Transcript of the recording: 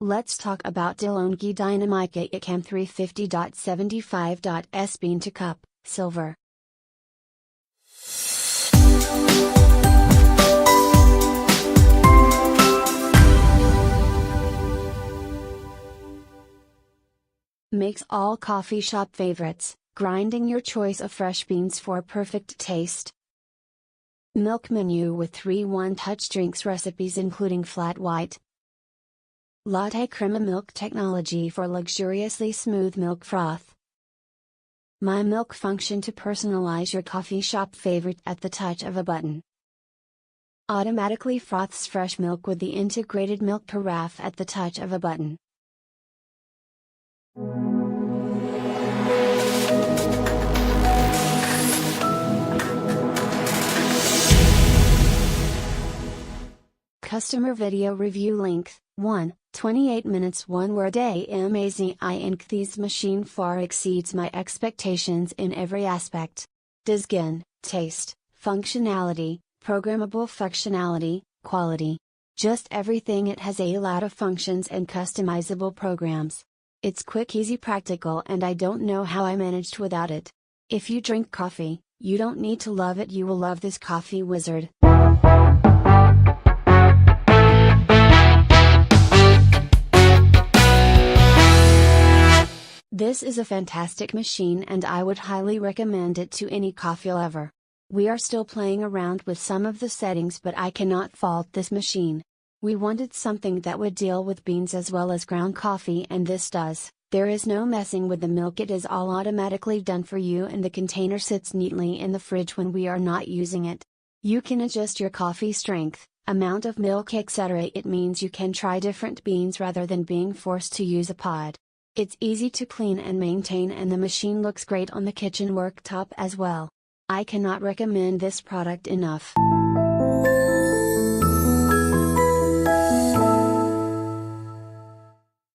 Let's talk about DeLonghi Dinamica ECAM 350.75.S bean to cup, silver. Makes all coffee shop favorites, grinding your choice of fresh beans for perfect taste. Milk menu with 3 one-touch drinks recipes including flat white, Latte crema milk technology for luxuriously smooth milk froth. My Milk function to personalize your coffee shop favorite at the touch of a button. Automatically froths fresh milk with the integrated milk carafe at the touch of a button. Customer video review length, 1, 28 minutes 1 word. Amazing. This machine far exceeds my expectations in every aspect. Design, taste, functionality, programmable functionality, quality. Just everything. It has a lot of functions and customizable programs. It's quick, easy, practical, and I don't know how I managed without it. If you drink coffee, you don't need to love it, you will love this coffee wizard. This is a fantastic machine and I would highly recommend it to any coffee lover. We are still playing around with some of the settings, but I cannot fault this machine. We wanted something that would deal with beans as well as ground coffee, and this does. There is no messing with the milk, it is all automatically done for you, and the container sits neatly in the fridge when we are not using it. You can adjust your coffee strength, amount of milk, etc. It means you can try different beans rather than being forced to use a pod. It's easy to clean and maintain, and the machine looks great on the kitchen worktop as well. I cannot recommend this product enough.